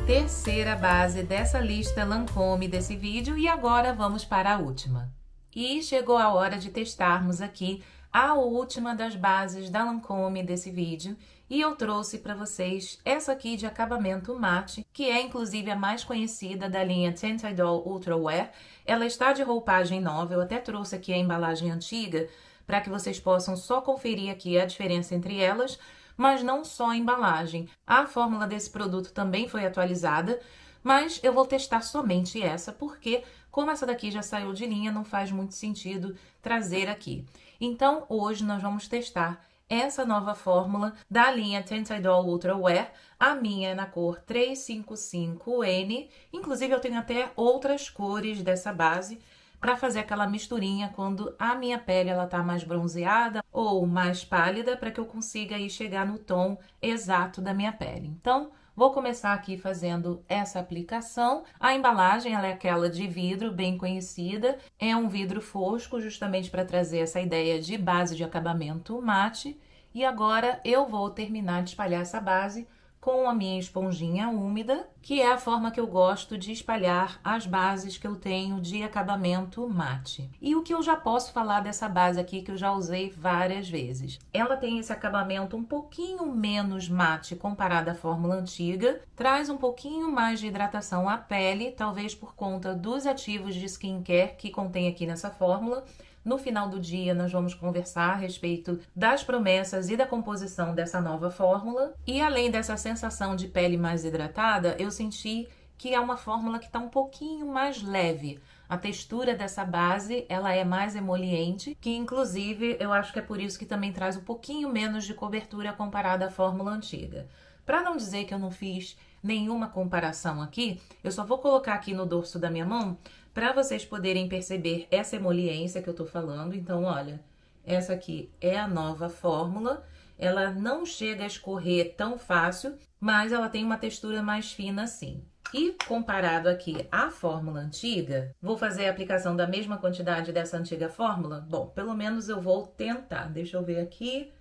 Terceira base dessa lista Lancôme desse vídeo, e agora vamos para a última. E chegou a hora de testarmos aqui a última das bases da Lancôme desse vídeo, e eu trouxe para vocês essa aqui de acabamento mate, que é inclusive a mais conhecida da linha Tint Idol Ultra Wear. Ela está de roupagem nova, eu até trouxe aqui a embalagem antiga para que vocês possam só conferir aqui a diferença entre elas, mas não só a embalagem. A fórmula desse produto também foi atualizada, mas eu vou testar somente essa, porque como essa daqui já saiu de linha, não faz muito sentido trazer aqui. Então, hoje nós vamos testar essa nova fórmula da linha Tint Idol Ultra Wear. A minha é na cor 355N, inclusive eu tenho até outras cores dessa base, para fazer aquela misturinha quando a minha pele ela tá mais bronzeada ou mais pálida, para que eu consiga aí chegar no tom exato da minha pele. Então, vou começar aqui fazendo essa aplicação. A embalagem ela é aquela de vidro, bem conhecida. É um vidro fosco, justamente para trazer essa ideia de base de acabamento mate. E agora eu vou terminar de espalhar essa base com a minha esponjinha úmida, que é a forma que eu gosto de espalhar as bases que eu tenho de acabamento mate. E o que eu já posso falar dessa base aqui, que eu já usei várias vezes? Ela tem esse acabamento um pouquinho menos mate comparado à fórmula antiga, traz um pouquinho mais de hidratação à pele, talvez por conta dos ativos de skincare que contém aqui nessa fórmula. No final do dia, nós vamos conversar a respeito das promessas e da composição dessa nova fórmula. E além dessa sensação de pele mais hidratada, eu senti que é uma fórmula que está um pouquinho mais leve. A textura dessa base, ela é mais emoliente, que inclusive eu acho que é por isso que também traz um pouquinho menos de cobertura comparada à fórmula antiga. Para não dizer que eu não fiz nenhuma comparação aqui, eu só vou colocar aqui no dorso da minha mão para vocês poderem perceber essa emoliência que eu tô falando. Então, olha, essa aqui é a nova fórmula. Ela não chega a escorrer tão fácil, mas ela tem uma textura mais fina assim. E comparado aqui à fórmula antiga, vou fazer a aplicação da mesma quantidade dessa antiga fórmula? Bom, pelo menos eu vou tentar. Deixa eu ver aqui.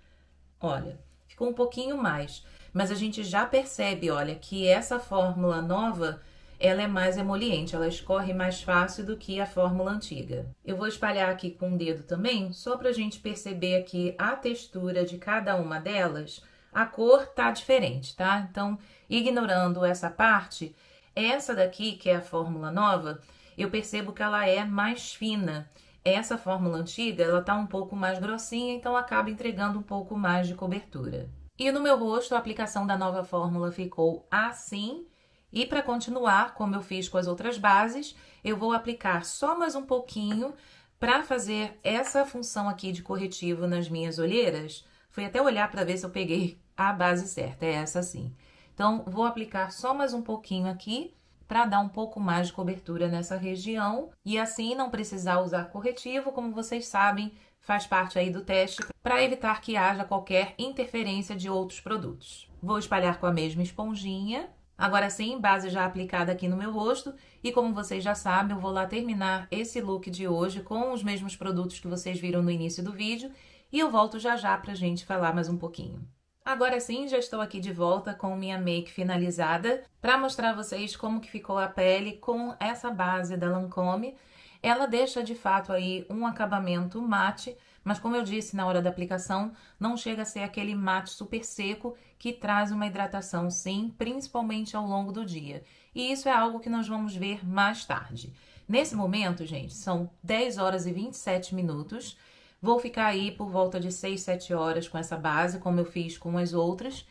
Olha, ficou um pouquinho mais. Mas a gente já percebe, olha, que essa fórmula nova ela é mais emoliente, ela escorre mais fácil do que a fórmula antiga. Eu vou espalhar aqui com o dedo também, só pra gente perceber aqui a textura de cada uma delas. A cor tá diferente, tá? Então, ignorando essa parte, essa daqui, que é a fórmula nova, eu percebo que ela é mais fina. Essa fórmula antiga, ela tá um pouco mais grossinha, então acaba entregando um pouco mais de cobertura. E no meu rosto, a aplicação da nova fórmula ficou assim. E para continuar, como eu fiz com as outras bases, eu vou aplicar só mais um pouquinho para fazer essa função aqui de corretivo nas minhas olheiras. Fui até olhar para ver se eu peguei a base certa, é essa sim. Então, vou aplicar só mais um pouquinho aqui para dar um pouco mais de cobertura nessa região. E assim não precisar usar corretivo, como vocês sabem, faz parte aí do teste, para evitar que haja qualquer interferência de outros produtos. Vou espalhar com a mesma esponjinha. Agora sim, base já aplicada aqui no meu rosto, e como vocês já sabem, eu vou lá terminar esse look de hoje com os mesmos produtos que vocês viram no início do vídeo, e eu volto já já pra gente falar mais um pouquinho. Agora sim, já estou aqui de volta com minha make finalizada, para mostrar a vocês como que ficou a pele com essa base da Lancôme. Ela deixa de fato aí um acabamento mate, mas como eu disse na hora da aplicação, não chega a ser aquele mate super seco que traz uma hidratação sim, principalmente ao longo do dia. E isso é algo que nós vamos ver mais tarde. Nesse momento, gente, são 10 horas e 27 minutos. Vou ficar aí por volta de 6, 7 horas com essa base, como eu fiz com as outras.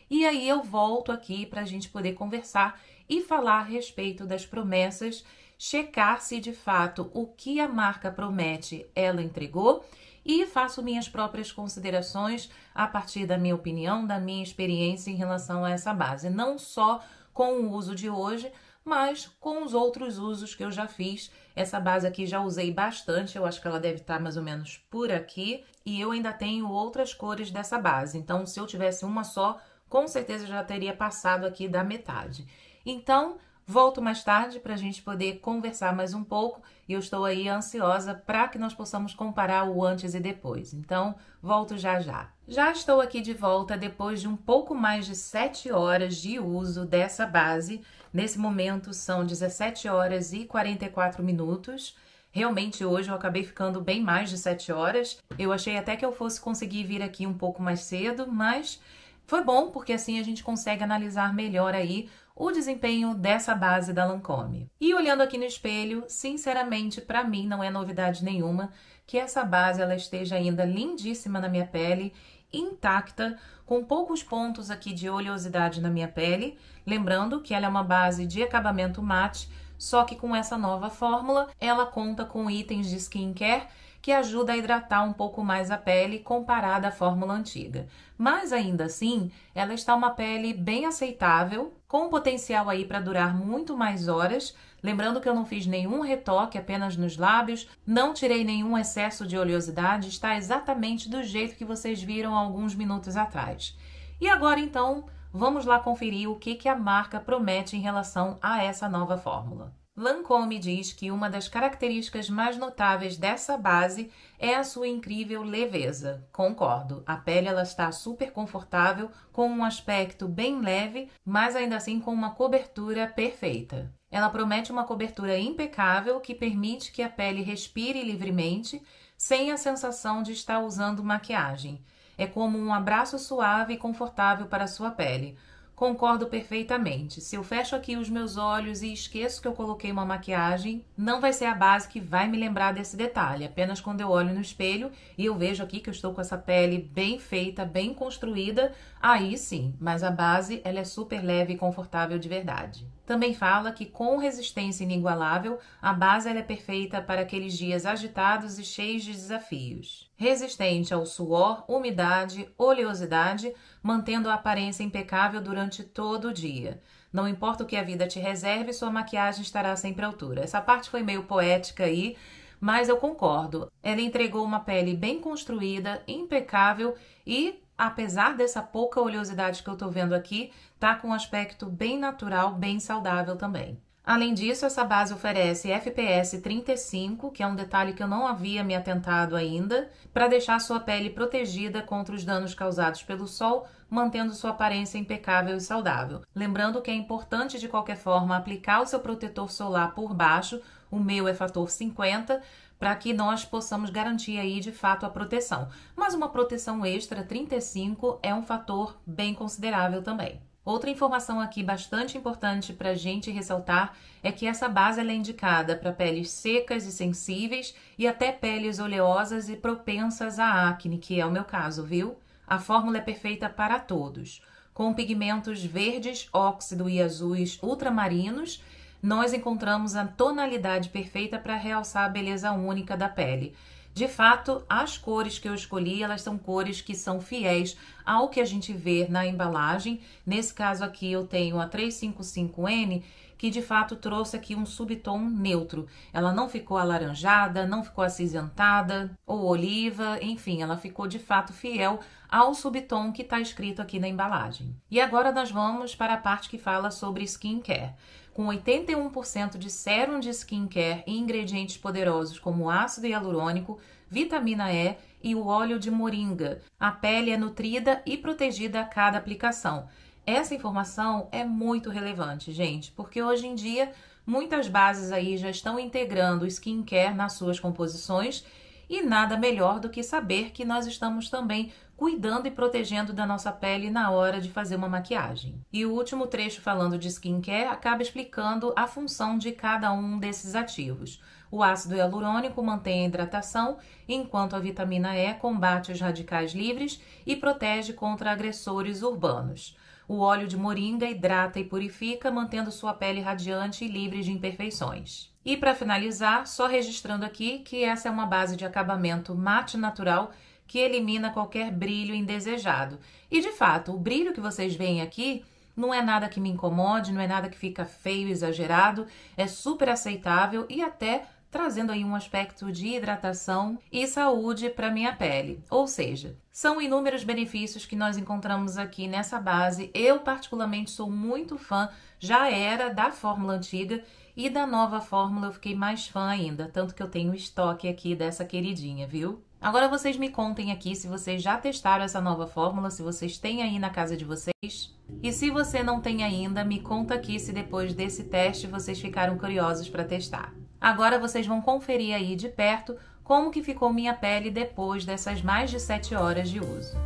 E aí eu volto aqui para a gente poder conversar e falar a respeito das promessas, checar se de fato o que a marca promete ela entregou, e faço minhas próprias considerações a partir da minha opinião, da minha experiência em relação a essa base. Não só com o uso de hoje, mas com os outros usos que eu já fiz. Essa base aqui já usei bastante, eu acho que ela deve estar mais ou menos por aqui. E eu ainda tenho outras cores dessa base, então se eu tivesse uma só, com certeza já teria passado aqui da metade. Então, volto mais tarde para a gente poder conversar mais um pouco e eu estou aí ansiosa para que nós possamos comparar o antes e depois. Então, volto já já. Já estou aqui de volta depois de um pouco mais de 7 horas de uso dessa base. Nesse momento são 17 horas e 44 minutos. Realmente hoje eu acabei ficando bem mais de 7 horas. Eu achei até que eu fosse conseguir vir aqui um pouco mais cedo, mas Foi bom porque assim a gente consegue analisar melhor aí o desempenho dessa base da Lancôme. E olhando aqui no espelho, sinceramente, para mim não é novidade nenhuma que essa base ela esteja ainda lindíssima na minha pele, intacta, com poucos pontos aqui de oleosidade na minha pele. Lembrando que ela é uma base de acabamento mate, só que com essa nova fórmula, ela conta com itens de skincare que ajuda a hidratar um pouco mais a pele comparada à fórmula antiga. Mas ainda assim, ela está uma pele bem aceitável, com potencial aí para durar muito mais horas. Lembrando que eu não fiz nenhum retoque, apenas nos lábios, não tirei nenhum excesso de oleosidade, está exatamente do jeito que vocês viram há alguns minutos atrás. E agora então, vamos lá conferir o que a marca promete em relação a essa nova fórmula. Lancôme diz que uma das características mais notáveis dessa base é a sua incrível leveza. Concordo, a pele ela está super confortável, com um aspecto bem leve, mas ainda assim com uma cobertura perfeita. Ela promete uma cobertura impecável que permite que a pele respire livremente, sem a sensação de estar usando maquiagem. É como um abraço suave e confortável para a sua pele. Concordo perfeitamente. Se eu fecho aqui os meus olhos e esqueço que eu coloquei uma maquiagem, não vai ser a base que vai me lembrar desse detalhe. Apenas quando eu olho no espelho e eu vejo aqui que eu estou com essa pele bem feita, bem construída, aí sim. Mas a base, ela é super leve e confortável de verdade. Também fala que com resistência inigualável, a base ela é perfeita para aqueles dias agitados e cheios de desafios. Resistente ao suor, umidade, oleosidade, mantendo a aparência impecável durante todo o dia. Não importa o que a vida te reserve, sua maquiagem estará sempre à altura. Essa parte foi meio poética aí, mas eu concordo. Ela entregou uma pele bem construída, impecável e, apesar dessa pouca oleosidade que eu tô vendo aqui, tá com um aspecto bem natural, bem saudável também. Além disso, essa base oferece FPS 35, que é um detalhe que eu não havia me atentado ainda, para deixar sua pele protegida contra os danos causados pelo sol, mantendo sua aparência impecável e saudável. Lembrando que é importante, de qualquer forma, aplicar o seu protetor solar por baixo, o meu é fator 50, para que nós possamos garantir aí, de fato, a proteção. Mas uma proteção extra 35 é um fator bem considerável também. Outra informação aqui bastante importante para a gente ressaltar é que essa base ela é indicada para peles secas e sensíveis e até peles oleosas e propensas à acne, que é o meu caso, viu? A fórmula é perfeita para todos. Com pigmentos verdes, óxido e azuis ultramarinos, nós encontramos a tonalidade perfeita para realçar a beleza única da pele. De fato, as cores que eu escolhi, elas são cores que são fiéis ao que a gente vê na embalagem. Nesse caso aqui eu tenho a 355N, que de fato trouxe aqui um subtom neutro. Ela não ficou alaranjada, não ficou acinzentada ou oliva, enfim, ela ficou de fato fiel ao subtom que está escrito aqui na embalagem. E agora nós vamos para a parte que fala sobre skincare. Com 81% de sérum de skincare e ingredientes poderosos como ácido hialurônico, vitamina E e o óleo de moringa. A pele é nutrida e protegida a cada aplicação. Essa informação é muito relevante, gente, porque hoje em dia muitas bases aí já estão integrando o skincare nas suas composições e nada melhor do que saber que nós estamos também cuidando e protegendo da nossa pele na hora de fazer uma maquiagem. E o último trecho falando de skincare acaba explicando a função de cada um desses ativos. O ácido hialurônico mantém a hidratação, enquanto a vitamina E combate os radicais livres e protege contra agressores urbanos. O óleo de moringa hidrata e purifica, mantendo sua pele radiante e livre de imperfeições. E para finalizar, só registrando aqui que essa é uma base de acabamento mate natural que elimina qualquer brilho indesejado. E de fato, o brilho que vocês veem aqui não é nada que me incomode, não é nada que fica feio, exagerado, é super aceitável e até trazendo aí um aspecto de hidratação e saúde para minha pele. Ou seja, são inúmeros benefícios que nós encontramos aqui nessa base. Eu particularmente sou muito fã, já era da fórmula antiga e da nova fórmula eu fiquei mais fã ainda, tanto que eu tenho estoque aqui dessa queridinha, viu? Agora vocês me contem aqui se vocês já testaram essa nova fórmula, se vocês têm aí na casa de vocês. E se você não tem ainda, me conta aqui se depois desse teste vocês ficaram curiosos para testar. Agora vocês vão conferir aí de perto como que ficou minha pele depois dessas mais de 7 horas de uso.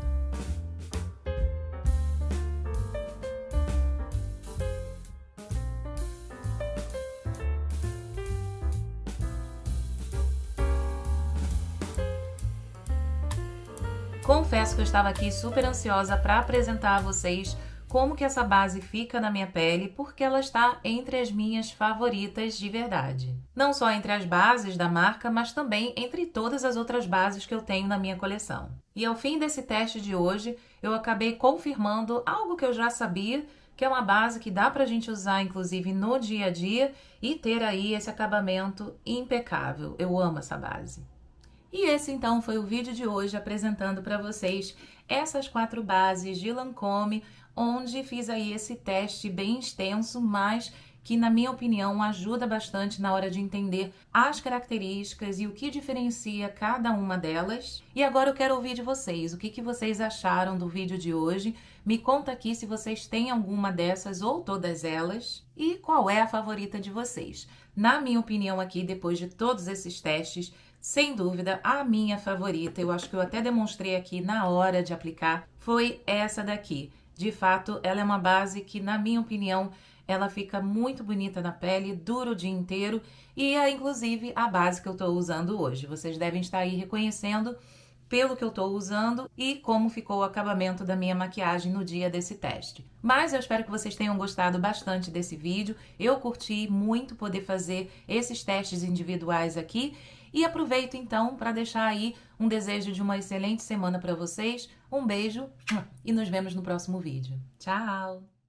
confesso que eu estava aqui super ansiosa para apresentar a vocês como que essa base fica na minha pele, porque ela está entre as minhas favoritas de verdade. Não só entre as bases da marca, mas também entre todas as outras bases que eu tenho na minha coleção. E ao fim desse teste de hoje, eu acabei confirmando algo que eu já sabia, que é uma base que dá pra gente usar, inclusive, no dia a dia e ter aí esse acabamento impecável. Eu amo essa base. E esse, então, foi o vídeo de hoje apresentando para vocês essas 4 bases de Lancôme, onde fiz aí esse teste bem extenso, mas que, na minha opinião, ajuda bastante na hora de entender as características e o que diferencia cada uma delas. E agora eu quero ouvir de vocês, o que vocês acharam do vídeo de hoje. Me conta aqui se vocês têm alguma dessas ou todas elas e qual é a favorita de vocês. Na minha opinião aqui, depois de todos esses testes, sem dúvida, a minha favorita, eu acho que eu até demonstrei aqui na hora de aplicar, foi essa daqui. De fato, ela é uma base que, na minha opinião, ela fica muito bonita na pele, dura o dia inteiro e é, inclusive, a base que eu estou usando hoje. Vocês devem estar aí reconhecendo pelo que eu estou usando e como ficou o acabamento da minha maquiagem no dia desse teste. Mas eu espero que vocês tenham gostado bastante desse vídeo. Eu curti muito poder fazer esses testes individuais aqui e aproveito então para deixar aí um desejo de uma excelente semana para vocês. Um beijo e nos vemos no próximo vídeo. Tchau!